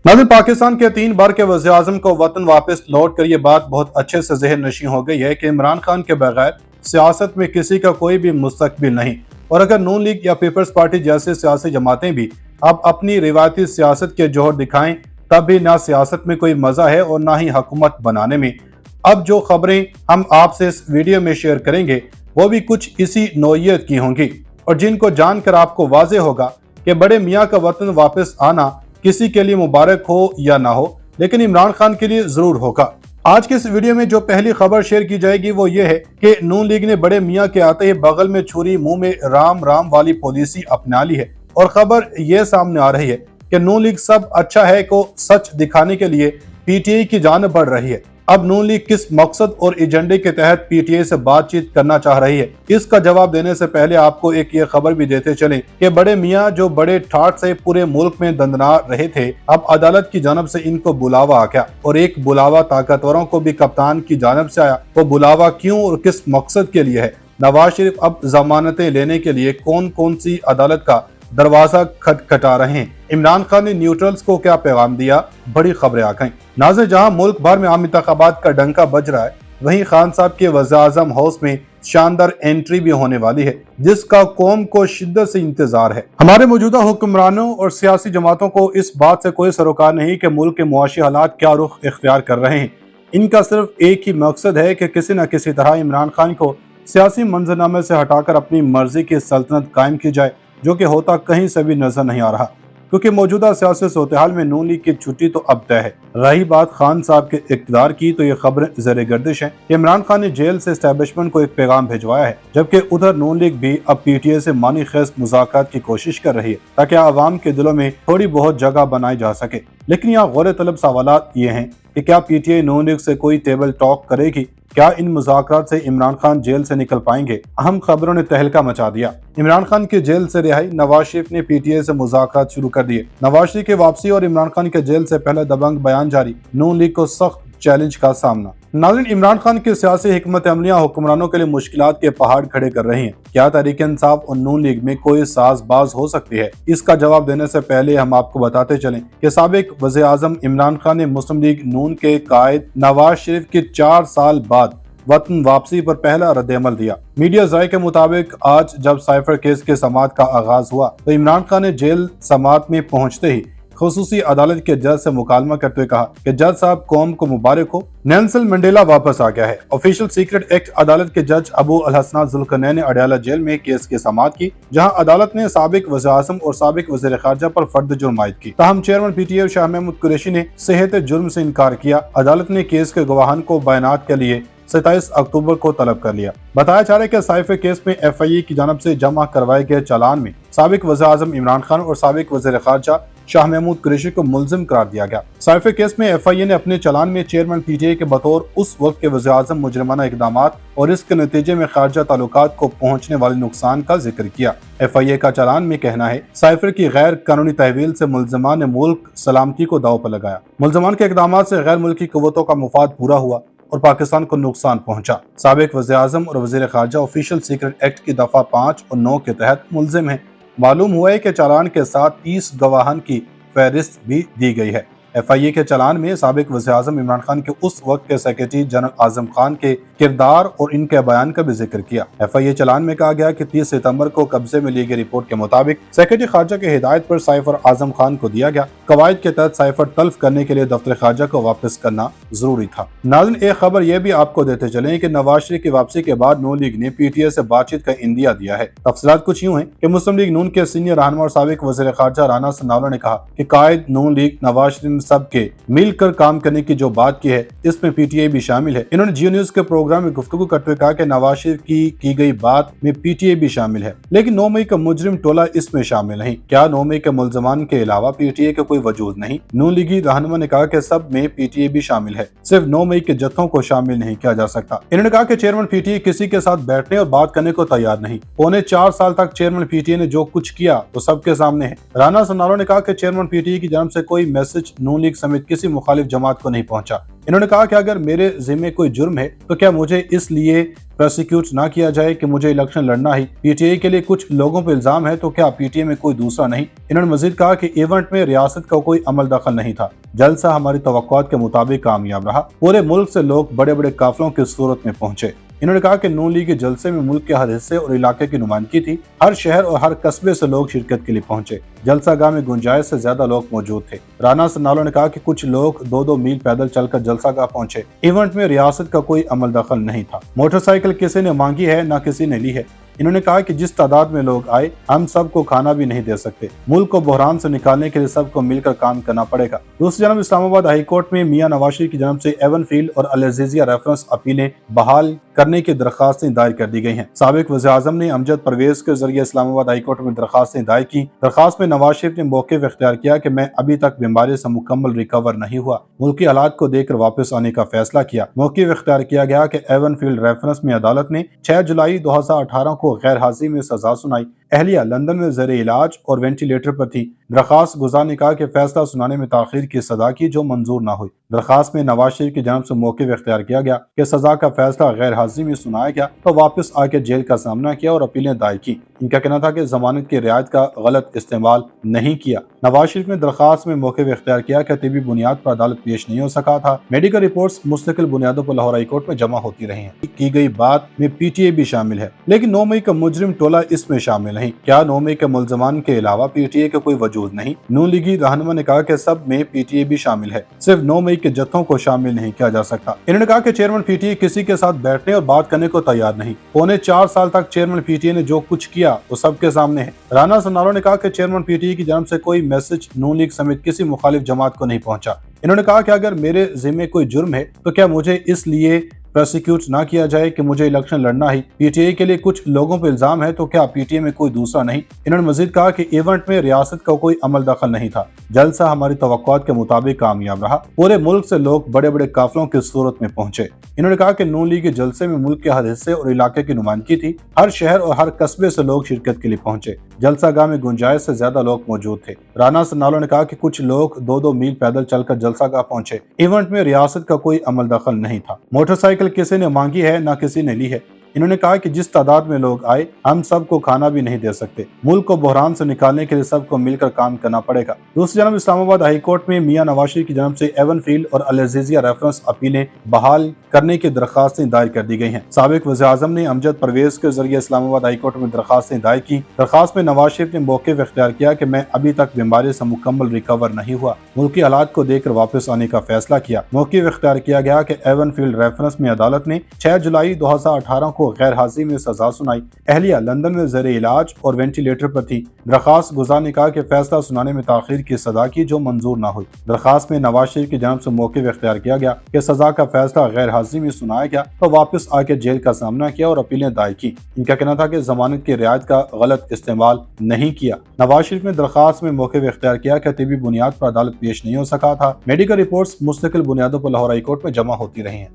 नाज़रीन, पाकिस्तान के 3 बार के वज़ीर-ए-आज़म को वतन वापस लौट कर ये बात बहुत अच्छे से ज़हन नशीं हो गई है कि इमरान खान के बगैर सियासत में किसी का कोई भी मुस्तकबिल नहीं। और अगर नून लीग या पीपल्स पार्टी जैसे सियासी जमातें भी अब अपनी रिवायती सियासत के जोहर दिखाएं, तब भी ना सियासत में कोई मज़ा है और ना ही हुकूमत बनाने में। अब जो खबरें हम आपसे इस वीडियो में शेयर करेंगे वो भी कुछ इसी नौइयत की होंगी और जिनको जानकर आपको वाज़ेह होगा कि बड़े मियाँ का वतन वापस आना किसी के लिए मुबारक हो या ना हो, लेकिन इमरान खान के लिए जरूर होगा। आज के इस वीडियो में जो पहली खबर शेयर की जाएगी वो ये है कि नून लीग ने बड़े मियाँ के आते ही बगल में छुरी मुंह में राम राम वाली पॉलिसी अपना ली है और खबर ये सामने आ रही है कि नून लीग सब अच्छा है को सच दिखाने के लिए पीटीआई की जानिब बढ़ रही है। अब नून लीग किस मकसद और एजेंडे के तहत पीटीआई से बातचीत करना चाह रही है, इसका जवाब देने से पहले आपको एक ये खबर भी देते चलें कि बड़े मियाँ जो बड़े ठाठ से पूरे मुल्क में दंदना रहे थे, अब अदालत की जानिब से इनको बुलावा आ गया और एक बुलावा ताकतवरों को भी कप्तान की जानिब से आया। वो बुलावा क्यों और किस मकसद के लिए है? नवाज शरीफ अब जमानतें लेने के लिए कौन कौन सी अदालत का दरवाजा खटखटा रहे हैं? इमरान खान ने न्यूट्रल्स को क्या पैगाम दिया? बड़ी खबरें आ गईं। नाज़रीन, जहां मुल्क भर में आम इंतखाबात का डंका बज रहा है, वहीं खान साहब के वज़ीर-ए-आज़म हाउस में शानदार एंट्री भी होने वाली है जिसका कौम को शिद्दत से इंतजार है। हमारे मौजूदा हुक्मरानों और सियासी जमातों को इस बात से कोई सरोकार नहीं कि मुल्क के मुआशी हालात क्या रुख इख्तियार कर रहे हैं। इनका सिर्फ एक ही मकसद है कि किसी न किसी तरह इमरान खान को सियासी मंजरनामे से हटाकर अपनी मर्जी की सल्तनत कायम की जाए, जो कि होता कहीं से भी नजर नहीं आ रहा, क्योंकि मौजूदा सियासी सूरत-ए-हाल में नून लीग की छुट्टी तो अब तय है। रही बात खान साहब के इक़्तिदार की, तो ये खबरें ज़ेर गर्दिश हैं कि इमरान खान ने जेल से एस्टेब्लिशमेंट को एक पैगाम भिजवाया है, जबकि उधर नून लीग भी अब पीटीआई से मानी खेज मुज़ाकरात की कोशिश कर रही है ताकि आवाम के दिलों में थोड़ी बहुत जगह बनाई जा सके। लेकिन यहाँ गौर तलब सवालात ये हैं कि क्या पीटीआई नून लीग से कोई टेबल टॉक करेगी? क्या इन मुज़ाकरात से इमरान खान जेल से निकल पाएंगे? अहम खबरों ने तहलका मचा दिया। इमरान खान की जेल से रिहाई, नवाज शरीफ ने पीटीआई से मुज़ाकरात शुरू कर दिए। नवाज शरीफ की वापसी और इमरान खान के जेल से पहले दबंग बयान जारी, नून लीग को सख्त चैलेंज का सामना। नाज़रीन, इमरान खान की सियासी हिकमत अमलियां हुक्मरानों के लिए मुश्किलात के पहाड़ खड़े कर रही हैं। क्या तहरीक इंसाफ और नून लीग में कोई साजबाज हो सकती है? इसका जवाब देने से पहले हम आपको बताते चलें कि साबिक वज़ीर-ए-आज़म इमरान खान ने मुस्लिम लीग नून के कायद नवाज शरीफ की 4 साल बाद वतन वापसी पर पहला रद्द-ए-अमल दिया। मीडिया ज़ाय के मुताबिक आज जब साइफर केस के समाअत का आगाज हुआ तो इमरान खान ने जेल समाअत में पहुंचते ही खुसूसी अदालत के जज से मुकालमा करते हुए कहा कि जज साहब, कौम को मुबारक हो, नेल्सन मंडेला वापस आ गया है। ऑफिशियल सीक्रेट एक्ट अदालत के जज अबू अल हसना जुल्करनैन ने अडयाला जेल में केस की समाअत की, जहां अदालत ने साबिक वज़ीर-ए-आज़म और साबिक वज़ीर ख़ारजा पर फर्द जुर्म आयद की। ताहम चेयरमैन पीटीआई शाह महमूद कुरैशी ने सेहत जुर्म से इनकार किया। अदालत ने केस के गवाहान को बयानात के लिए 27 अक्टूबर को तलब कर लिया। बताया जा रहा है कि साइफर केस में एफआईए की जानिब से जमा करवाए गए चालान में साबिक वज़ीर-ए-आज़म इमरान खान और साबिक वज़ीर ख़ारजा शाह महमूद कुरैशी को मुल्जिम करार दिया गया। साइफर केस में एफआईए ने अपने चालान में चेयरमैन पीटीआई के बतौर उस वक्त के वज़ीर-ए-आज़म मुजरिमाना इक़दामात और इसके नतीजे में खारजा ताल्लुकात को पहुंचने वाले नुकसान का जिक्र किया। एफआईए का चालान में कहना है, साइफर की गैर कानूनी तहवील से मुल्जिमान ने मुल्क सलामती को दांव पर लगाया। मुल्जिमान के इक़दामात से गैर मुल्की क़ुव्वतों का मुफाद पूरा हुआ और पाकिस्तान को नुकसान पहुंचा। साबिक वज़ीर-ए-आज़म और वज़ीर ख़ारजा ऑफिशियल सीक्रेट एक्ट की दफा 5 और 9 के तहत मुल्जिम हैं। मालूम हुआ है कि चालान के साथ 30 गवाहान की फहरिस्त भी दी गई है। एफआईए के चालान में साबिक वज़ीर-ए-आज़म इमरान खान के उस वक्त के सेक्रेटरी जनरल आज़म खान के किरदार और इनके बयान का भी जिक्र किया। एफआईए चालान में कहा गया कि 30 सितंबर को कब्जे में ली गई रिपोर्ट के मुताबिक सेक्रेटरी खारजा की हिदायत पर साइफर आज़म खान को दिया गया कवायद के तहत साइफर तल्फ करने के लिए दफ्तर खारजा को वापस करना जरूरी था। नाज़रीन, एक खबर यह भी आपको देते चले कि नवाज शरीफ की वापसी के बाद नून लीग ने पीटीआई से बातचीत का इंदिया दिया है। तफसीलात कुछ यूँ है कि मुस्लिम लीग नून के सीनियर रहनुमा और साबिक वज़ीर ख़ारजा राना सनाउल्लाह ने कहा कि कायद नून लीग नवाज शरीफ सब के मिलकर काम करने की जो बात की है, इसमें पीटीआई भी शामिल है। इन्होंने जियो न्यूज के प्रोग्राम में गुफ्तगू करते हुए कहा कि नवाज शरीफ की गई बात में पीटीआई भी शामिल है, लेकिन 9 मई का मुजरिम टोला इसमें शामिल नहीं। क्या 9 मई के मुल्ज़मान के अलावा पीटीआई का कोई वजूद नहीं? नून लीगी रहनुमा ने कहा कि सब में पीटीआई भी शामिल है, सिर्फ 9 मई के जत्थों को शामिल नहीं किया जा सकता। इन्होंने कहा कि चेयरमैन पीटीआई किसी के साथ बैठने और बात करने को तैयार नहीं। पौने 4 साल तक चेयरमैन पीटीआई ने जो कुछ किया तो सबके सामने है। राना सनाउल्लाह ने कहा कि चेयरमैन पीटीआई की जानब से कोई मैसेज नून लीग समेत किसी मुखालिफ जमात को नहीं पहुंचा। इन्होंने कहा कि अगर मेरे जिम्मे कोई जुर्म है तो क्या मुझे इसलिए प्रोसिक्यूट ना किया जाए कि मुझे इलेक्शन लड़ना ही पीटीआई के लिए कुछ लोगों पर इल्जाम है तो क्या पीटीआई में कोई दूसरा नहीं। इन्होंने मजीद कहा कि इवेंट में रियासत का कोई अमल दखल नहीं था। जलसा हमारी तवक्कुआत के मुताबिक कामयाब रहा। पूरे मुल्क से लोग बड़े बड़े काफिलों की सूरत में पहुंचे। इन्होंने कहा कि नून लीग के जलसे में मुल्क के हर हिस्से और इलाके की नुमाइंदगी थी। हर शहर और हर कस्बे से लोग शिरकत के लिए पहुंचे। जलसा गाह में गुंजाइश से ज्यादा लोग मौजूद थे। राना सन्नालो ने कहा कि कुछ लोग 2-2 मील पैदल चलकर जलसा गाह पहुंचे। इवेंट में रियासत का कोई अमल दखल नहीं था। मोटरसाइकिल किसी ने मांगी है न किसी ने ली है। इन्होंने कहा कि जिस तादाद में लोग आए हम सबको खाना भी नहीं दे सकते। मुल्क को बहरान से निकालने के लिए सबको मिलकर काम करना पड़ेगा। दूसरी जानब इस्लामाबाद हाई कोर्ट में मियां नवाज शरीफ की जानब से एवन फील्ड और अल अजीजिया रेफरेंस अपीलें बहाल करने की दरखास्तें दायर कर दी गई हैं। साबिक वज़ीर-ए-आज़म ने अमजद परवेज के जरिए इस्लामाबाद हाई कोर्ट में दरखास्तें दायर की। दरखास्त में नवाज शरीफ ने मौक़िफ़ इख्तियार किया कि मैं अभी तक बीमारी से मुकम्मल रिकवर नहीं हुआ। मुल्की हालात को देखकर वापस आने का फैसला किया। मौक़िफ़ इख्तियार किया गया कि एवन फील्ड रेफरेंस में अदालत ने 6 जुलाई 2018 को गैर हाजिरी में सजा सुनाई। अहलिया लंदन में ज़ेर इलाज और वेंटिलेटर पर थी। दरखास्त गुजार ने कहा कि फैसला सुनाने में ताखीर की सजा की जो मंजूर न हुई। दरखास्त में नवाज शरीफ की जानब से मौक़िफ़ इख्तियार किया गया कि सजा का फैसला गैर हाजिरी में सुनाया गया तो वापस आके जेल का सामना किया और अपीलें दायर की। इनका कहना था कि जमानत की रियायत का गलत इस्तेमाल नहीं किया। नवाज शरीफ ने दरखास्त में मौक़िफ़ इख्तियार किया कि तिबी बुनियाद पर अदालत पेश नहीं हो सका था। मेडिकल रिपोर्ट्स मुस्तकिल बुनियादों पर लाहौर हाई कोर्ट में जमा होती रही हैं। की गई बात में पीटीआई भी शामिल है, लेकिन 9 मई का मुजरिम टोला इसमें शामिल नहीं। क्या 9 मई के मुलजमान के अलावा पीटीआई का कोई वजूद नहीं? नून लीगी रहनुमा ने कहा कि सब में पीटीआई भी शामिल है, सिर्फ 9 मई के जत्थों को शामिल नहीं किया जा सकता। इन्होंने कहा कि चेयरमैन पीटीआई किसी के साथ बैठने और बात करने को तैयार नहीं। पौने 4 साल तक चेयरमैन पीटीआई ने जो कुछ किया वो सबके सामने है। राना सन्नालो ने कहा कि चेयरमैन पीटीआई की जानब से कोई मैसेज नून लीग समेत किसी मुखालिफ जमात को नहीं पहुंचा। इन्होंने कहा कि अगर मेरे जिम्मे कोई जुर्म है तो क्या मुझे इसलिए प्रोसिक्यूट ना किया जाए कि मुझे इलेक्शन लड़ना ही पीटीआई के लिए कुछ लोगों पर इल्जाम है तो क्या पीटीआई में कोई दूसरा नहीं। इन्होंने मजीद कहा कि इवेंट में रियासत का कोई अमल दखल नहीं था। जलसा हमारी तवक्कुआत के मुताबिक कामयाब रहा। पूरे मुल्क से लोग बड़े बड़े काफिलों की सूरत में पहुंचे। इन्होंने कहा कि नून लीग के जलसे में मुल्क के हर हिस्से और इलाके की नुमाइंदगी थी। हर शहर और हर कस्बे से लोग शिरकत के लिए पहुंचे। जलसा गाह में गुंजाइश से ज्यादा लोग मौजूद थे। राना सन्नालो ने कहा कि कुछ लोग 2-2 मील पैदल चलकर जलसा गाह पहुंचे। इवेंट में रियासत का कोई अमल दखल नहीं था। मोटरसाइकिल किसी ने मांगी है न किसी ने ली है। इन्होंने कहा कि जिस तादाद में लोग आए हम सबको खाना भी नहीं दे सकते। मुल्क को बहरान से निकालने के लिए सबको मिलकर काम करना पड़ेगा। दूसरी जानब इस्लामाबाद हाई कोर्ट में मियां नवाज शरीफ की जानब से एवन फील्ड और अल अजीजिया रेफरेंस अपीलें बहाल करने की दरखास्तें दायर कर दी गई हैं। साबिक वज़ीर-ए-आज़म ने अमजद परवेज के जरिए इस्लामाबाद हाई कोर्ट में दरखास्तें दायर की। दरखास्त में नवाज शरीफ ने मौक़िफ़ इख्तियार किया कि मैं अभी तक बीमारी से मुकम्मल रिकवर नहीं हुआ। मुल्की हालात को देखकर वापस आने का फैसला किया। मौक़िफ़ इख्तियार किया गया कि एवन फील्ड रेफरेंस में अदालत ने 6 जुलाई 2018 को गैर हाजिरी में सजा सुनाई। अहलिया लंदन में ज़ेर इलाज और वेंटिलेटर पर थी। दरखास्त गुजार ने कहा कि फैसला सुनाने में ताखीर की सजा की जो मंजूर न हुई। दरखास्त में नवाज शरीफ की जानब से मौक़िफ़ इख्तियार किया गया कि सजा का फैसला गैर हाजिरी में सुनाया गया तो वापस आके जेल का सामना किया और अपीलें दायर की। इनका कहना था कि जमानत की रियायत का गलत इस्तेमाल नहीं किया। नवाज शरीफ ने दरखास्त में मौक़िफ़ इख्तियार किया कि तिबी बुनियाद पर अदालत पेश नहीं हो सका था। मेडिकल रिपोर्ट्स मुस्तकिल बुनियादों पर लाहौर हाई कोर्ट में जमा होती रही हैं।